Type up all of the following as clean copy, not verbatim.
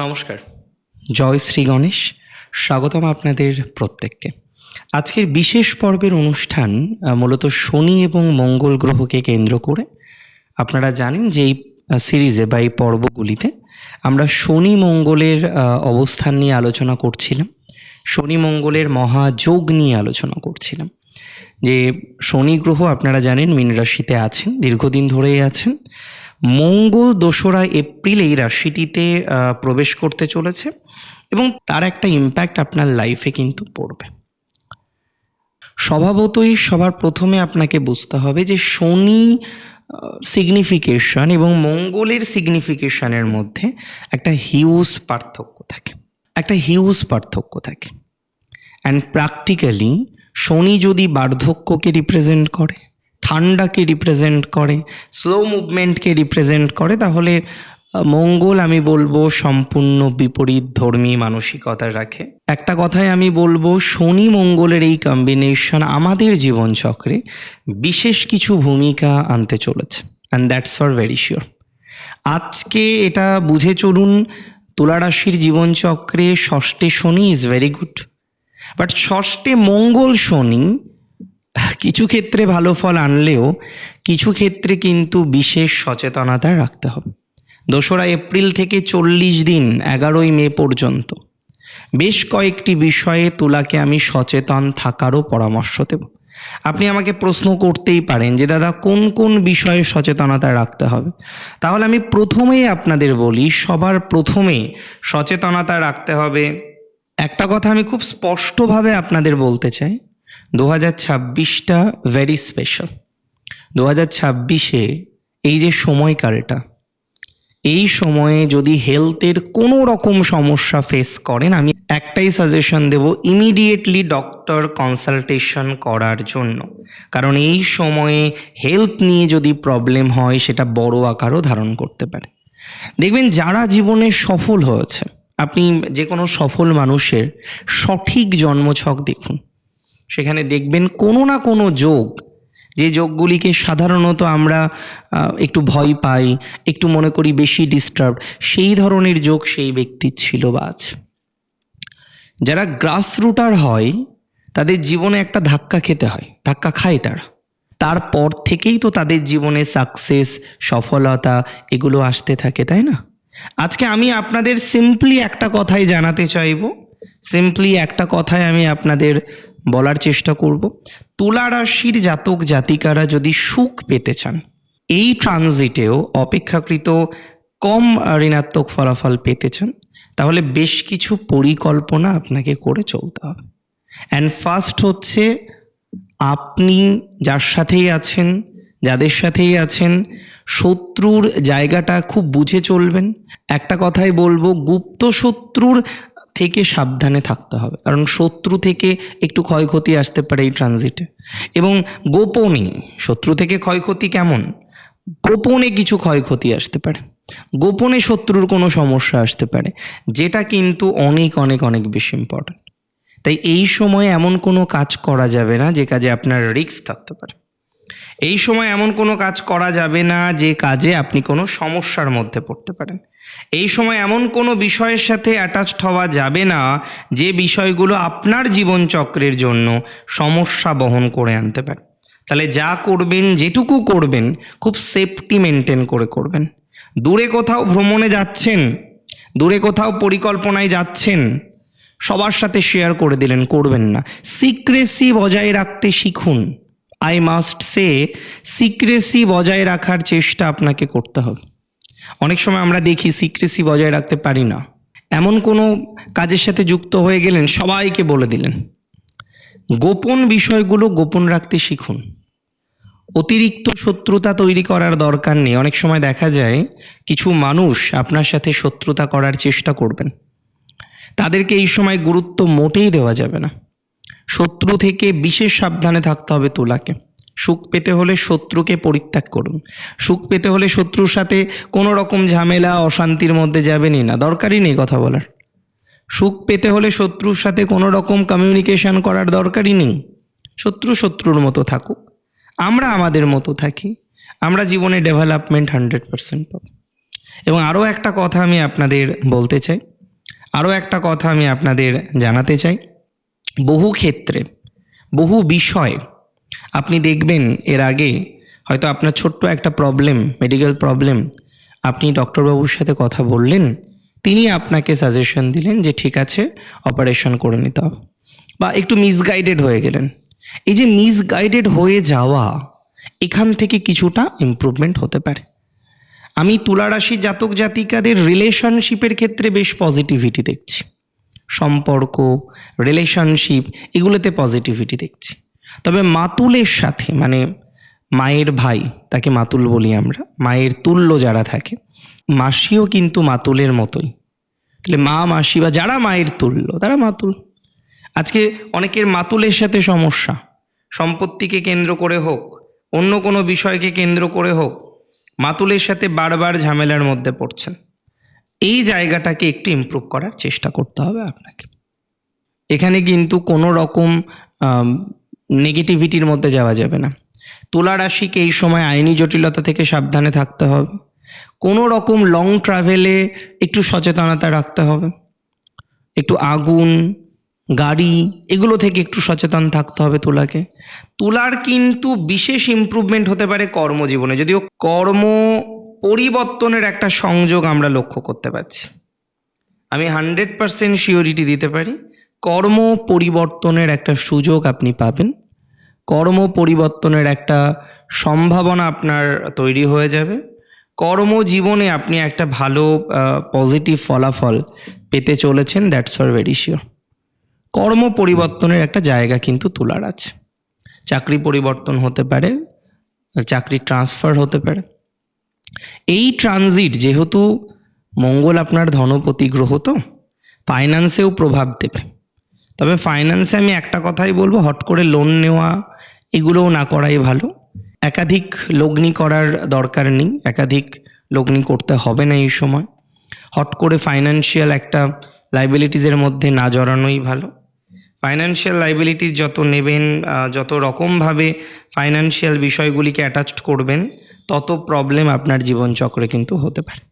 নমস্কার, জয় শ্রী গণেশ। স্বাগতম আপনাদের প্রত্যেককে। আজকের বিশেষ পর্বের অনুষ্ঠান মূলত শনি এবং মঙ্গল গ্রহকে কেন্দ্র করে। আপনারা জানেন যে এই সিরিজে বা এই পর্বগুলিতে আমরা শনি মঙ্গলের অবস্থান নিয়ে আলোচনা করছিলাম, শনি মঙ্গলের মহাযোগ নিয়ে আলোচনা করছিলাম। যে শনি গ্রহ আপনারা জানেন মীন রাশিতে আছেন, দীর্ঘদিন ধরেই আছেন। মঙ্গল 2রা এপ্রিল এই রাশিটিতে প্রবেশ করতে চলেছে এবং তার একটা ইম্প্যাক্ট আপনার লাইফে কিন্তু পড়বে। স্বভাবতই সবার প্রথমে আপনাকে বুঝতে হবে যে শনি সিগনিফিকেশন এবং মঙ্গলের সিগনিফিকেশনের মধ্যে একটা হিউজ পার্থক্য থাকে। অ্যান্ড প্র্যাকটিক্যালি শনি যদি বার্ধক্যকে রিপ্রেজেন্ট করে, ঠান্ডাকে রিপ্রেজেন্ট করে, স্লো মুভমেন্টকে রিপ্রেজেন্ট করে, তাহলে মঙ্গল আমি বলবো সম্পূর্ণ বিপরীত ধর্মী মানসিকতা রাখে। একটা কথায় আমি বলবো শনি মঙ্গলের এই কম্বিনেশন আমাদের জীবনচক্রে বিশেষ কিছু ভূমিকা আনতে চলেছে, and that's for very sure. আজকে এটা বুঝে চলুন, তুলা রাশির জীবনচক্রে ষষ্ঠে শনি ইজ ভেরি গুড, বাট ষষ্ঠে মঙ্গল শনি কিছু ক্ষেত্রে ভালো ফল আনলেও কিছু ক্ষেত্রে কিন্তু বিশেষ সচেতনতা রাখতে হবে। 2রা এপ্রিল থেকে 40 দিন 11ই মে পর্যন্ত বেশ কয়েকটি বিষয়ে তুলাকে আমি সচেতন থাকারও পরামর্শ দেব। আপনি আমাকে প্রশ্ন করতেই পারেন যে দাদা কোন কোন বিষয়ে সচেতনতা রাখতে হবে। তাহলে আমি প্রথমেই আপনাদের বলি, সবার প্রথমে সচেতনতা রাখতে হবে। একটা কথা আমি খুব স্পষ্টভাবে আপনাদের বলতে চাই, 2026টা ভেরি স্পেশাল। 2026-এ এই যে সময়কালটা, এই সময়ে যদি হেলথের কোনো রকম সমস্যা ফেস করেন, আমি একটাই সাজেশন দেব, ইমিডিয়েটলি ডক্টর কনসালটেশন করার জন্য। কারণ এই সময়ে হেলথ নিয়ে যদি প্রবলেম হয় সেটা বড় আকারও ধারণ করতে পারে। দেখবেন যারা জীবনে সফল হয়েছে, আপনি যে কোনো সফল মানুষের সঠিক জন্মছক দেখুন, সেখানে দেখবেন কোনো না কোনো যোগ, যে যোগগুলিকে সাধারণত আমরা একটু ভয় পাই, একটু মনে করি বেশি ডিস্টার্ব, সেই ধরনের যোগ সেই ব্যক্তির ছিল বা আছে। যারা গ্রাসরুটার হয় তাদের জীবনে একটা ধাক্কা খেতে হয়, ধাক্কা খায় তারা, তারপর থেকেই তো তাদের জীবনে সাকসেস, সফলতা এগুলো আসতে থাকে, তাই না? আজকে আমি আপনাদের সিম্পলি একটা কথাই জানাতে চাইব, সিম্পলি একটা কথাই আমি আপনাদের বলার চেষ্টা করব। তুলা রাশির জাতক জাতিকারা যদি সুখ পেতে চান, এই ট্রানজিটেও অপেক্ষাকৃত কম ঋণাত্মক ফলাফল পেতে চান, তাহলে বেশ কিছু পরিকল্পনা আপনাকে করে চলতে হবে। অ্যান্ড ফার্স্ট হচ্ছে, আপনি যার সাথেই আছেন, যাদের সাথেই আছেন, শত্রুর জায়গাটা খুব বুঝে চলবেন। একটা কথাই বলবো, গুপ্ত শত্রুর থেকে সাবধানে থাকতে হবে, কারণ শত্রু থেকে একটু ক্ষয়ক্ষতি আসতে পারে এই ট্রানজিটে। এবং গোপনে শত্রু থেকে ক্ষয়ক্ষতি কেমন, গোপনে কিছু ক্ষয়ক্ষতি আসতে পারে, গোপনে শত্রুর কোনো সমস্যা আসতে পারে, যেটা কিন্তু অনেক অনেক অনেক বেশি ইম্পর্ট্যান্ট। তাই এই সময় এমন কোনো কাজ করা যাবে না যে কাজে আপনার রিস্ক থাকতে পারে। এই সময় এমন কোনো কাজ করা যাবে না যে কাজে আপনি কোনো সমস্যার মধ্যে পড়তে পারেন। এই সময় এমন কোনো বিষয়ের সাথে অ্যাটাচড হওয়া যাবে না যে বিষয়গুলো আপনার জীবনচক্রের জন্য সমস্যা বহন করে আনতে পারে। তাহলে যা করবেন, যেটুকু করবেন, খুব সেফটি মেনটেন করে করবেন। দূরে কোথাও ভ্রমণে যাচ্ছেন, দূরে কোথাও পরিকল্পনায় যাচ্ছেন, সবার সাথে শেয়ার করে দিলেন, করবেন না। সিক্রেসি বজায় রাখতে শিখুন। আই মাস্ট সে, সিক্রেসি বজায় রাখার চেষ্টা আপনাকে করতে হবে। অনেক সময় আমরা দেখি সিক্রেসি বজায় রাখতে পারি না, এমন কোনো কাজের সাথে যুক্ত হয়ে গেলেন, সবাইকে বলে দিলেন। গোপন বিষয়গুলো গোপন রাখতে শিখুন। অতিরিক্ত শত্রুতা তৈরি করার দরকার নেই। অনেক সময় দেখা যায় কিছু মানুষ আপনার সাথে শত্রুতা করার চেষ্টা করবেন, তাদেরকে এই সময় গুরুত্ব মোটেই দেওয়া যাবে না। শত্রু থেকে বিশেষ সাবধানে থাকতে হবে তুলাকে। সুখ পেতে হলে শত্রুকে পরিত্যাগ করুন। সুখ পেতে হলে শত্রুর সাথে কোনো রকম ঝামেলা অশান্তির মধ্যে যাবেনই না, দরকারই নেই কথা বলার। সুখ পেতে হলে শত্রুর সাথে কোনো রকম কমিউনিকেশন করার দরকারই নেই। শত্রু শত্রুর মতো থাকুক, আমরা আমাদের মতো থাকি, আমরা জীবনে ডেভেলপমেন্ট 100% পাবো। এবং আরও একটা কথা আমি আপনাদের বলতে চাই, আরও একটা কথা আমি আপনাদের জানাতে চাই, বহু ক্ষেত্রে বহু বিষয় আপনি দেখবেন এর আগে হয়তো আপনার ছোট্ট একটা প্রবলেম, মেডিকেল প্রবলেম, আপনি ডক্টরবাবুর সাথে কথা বললেন, তিনি আপনাকে সাজেশন দিলেন যে ঠিক আছে অপারেশন করে নিতে হবে, বা একটু মিসগাইডেড হয়ে গেলেন। এই যে মিসগাইডেড হয়ে যাওয়া, এখান থেকে কিছুটা ইমপ্রুভমেন্ট হতে পারে। আমি তুলা রাশির জাতক জাতিকাদের রিলেশনশিপের ক্ষেত্রে বেশ পজিটিভিটি দেখছি, সম্পর্ক, রিলেশনশিপ, এগুলোতে পজিটিভিটি দেখছি। তবে মাতুলের সাথে, মানে মায়ের ভাই, তাকে মাতুল বলি আমরা, মায়ের তুল্য যারা থাকে, মাসিও কিন্তু মাতুলের মতোই। তাহলে মা, মাসি বা যারা মায়ের তুল্য তারা মাতুল। আজকে অনেকের মাতুলের সাথে সমস্যা, সম্পত্তিকে কেন্দ্র করে হোক, অন্য কোনো বিষয়কে কেন্দ্র করে হোক, মাতুলের সাথে বারবার ঝামেলার মধ্যে পড়ছেন। এই জায়গাটাকে একটু ইমপ্রুভ করার চেষ্টা করতে হবে আপনাকে। এখানে কিন্তু কোনো রকম নেগেটিভিটির মধ্যে যাওয়া যাবে না। তুলা রাশিকে এই সময় আইনি জটিলতা থেকে সাবধানে থাকতে হবে। কোনো রকম লং ট্রাভেলে একটু সচেতনতা রাখতে হবে। একটু আগুন, গাড়ি, এগুলো থেকে একটু সচেতন থাকতে হবে তুলাকে। তুলার কিন্তু বিশেষ ইমপ্রুভমেন্ট হতে পারে কর্মজীবনে, যদিও কর্ম পরিবর্তনের একটা সংযোগ আমরা লক্ষ্য করতে পারছি। আমি 100% শিওরিটি দিতে পারি, কর্ম পরিবর্তনের একটা সুযোগ আপনি পাবেন, কর্ম পরিবর্তনের একটা সম্ভাবনা আপনার তৈরি হয়ে যাবে। কর্মজীবনে আপনি একটা ভালো পজিটিভ ফলাফল পেতে চলেছেন, দ্যাটস ফর ভেরি শিওর। কর্ম পরিবর্তনের একটা জায়গা কিন্তু তুলার আছে। চাকরি পরিবর্তন হতে পারে, চাকরি ট্রান্সফার হতে পারে। এই ট্রানজিট, যেহেতু মঙ্গল আপনার ধনপতি গ্রহ, তো ফাইন্যান্সেও প্রভাব দেবে। তবে ফাইন্যান্সে আমি একটা কথাই বলবো, হট করে লোন নেওয়া এগুলোও না করাই ভালো। একাধিক লগ্নি করার দরকার নেই, একাধিক লগ্নি করতে হবে না এই সময়। হট করে ফাইন্যান্সিয়াল একটা লাইবিলিটিসের মধ্যে না জড়ানোই ভালো। ফাইন্যান্সিয়াল লাইবিলিটিস যত নেবেন, যত রকমভাবে ফাইন্যান্সিয়াল বিষয়গুলিকে অ্যাটাচড করবেন, তত প্রবলেম আপনার জীবনচক্রে কিন্তু হতে পারে।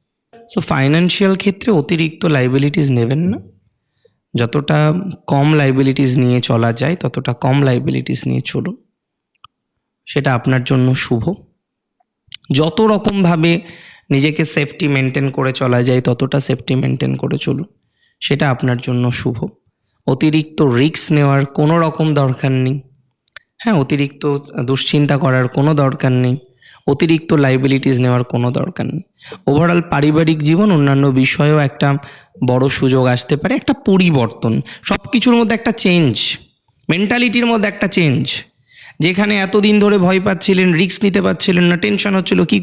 সো ফাইন্যান্সিয়াল ক্ষেত্রে অতিরিক্ত লাইবিলিটিস নেবেন না। যতটা কম লাইবিলিটিস নিয়ে চলা যায় ততটা কম লাইবিলিটিস নিয়ে চলুন, সেটা আপনার জন্য শুভ। যত রকমভাবে নিজেকে সেফটি মেনটেন করে চলা যায় ততটা সেফটি মেনটেন করে চলুন, সেটা আপনার জন্য শুভ। অতিরিক্ত রিস্ক নেওয়ার কোনো রকম দরকার নেই। হ্যাঁ, অতিরিক্ত দুশ্চিন্তা করার কোনো দরকার নেই, অতিরিক্ত লাইবিলিটিস নেওয়ার কোনো দরকার নেই। ওভারঅল পারিবারিক জীবন, অন্যান্য বিষয়েও একটা বড় সুযোগ আসতে পারে, একটা পরিবর্তন, সব কিছুর মধ্যে একটা চেঞ্জ, মেন্টালিটির মধ্যে একটা চেঞ্জ। যেখানে এতদিন ধরে ভয় পাচ্ছিলেন, রিস্ক নিতে পারছিলেন না, টেনশন হচ্ছিল কি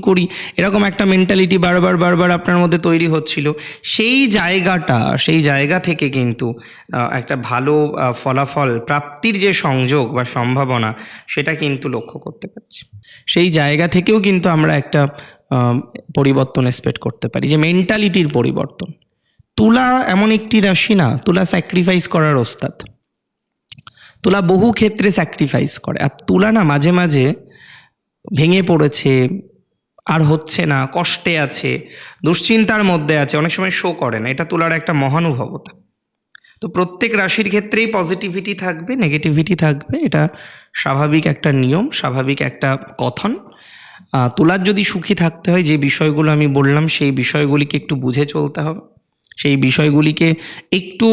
করি, এরকম একটা মেন্টালিটি বারবার আপনার মধ্যে তৈরি হচ্ছিল, সেই জায়গা থেকে কিন্তু একটা ভালো ফলাফল প্রাপ্তির যে সংযোগ বা সম্ভাবনা, সেটা কিন্তু লক্ষ্য করতে পারছি। সেই জায়গা থেকেও কিন্তু আমরা একটা পরিবর্তন এক্সপেক্ট করতে পারি, যে মেন্টালিটির পরিবর্তন। তুলা এমন একটি রাশি না, তুলা স্যাক্রিফাইস করার ওস্তাদ। তুলা বহু ক্ষেত্রে স্যাক্রিফাইস করে। আর তুলা না মাঝে মাঝে ভেঙে পড়েছে, আর হচ্ছে না, কষ্টে আছে, দুশ্চিন্তার মধ্যে আছে, অনেক সময় শো করে না। এটা তুলার একটা মহানুভবতা। তো প্রত্যেক রাশির ক্ষেত্রেই পজিটিভিটি থাকবে, নেগেটিভিটি থাকবে, এটা স্বাভাবিক একটা নিয়ম, স্বাভাবিক একটা কথন। তুলার যদি সুখী থাকতে হয়, যে বিষয়গুলো আমি বললাম সেই বিষয়গুলিকে একটু বুঝে চলতে হবে, সেই বিষয়গুলিকে একটু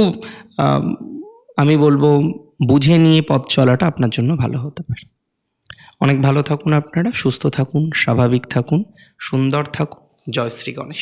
আমি বলবো বুঝে নিয়ে পথ চলাটা আপনার জন্য ভালো হতে পারে। অনেক ভালো থাকুন আপনারা, সুস্থ থাকুন, স্বাভাবিক থাকুন, সুন্দর থাকুন। জয় শ্রী গণেশ।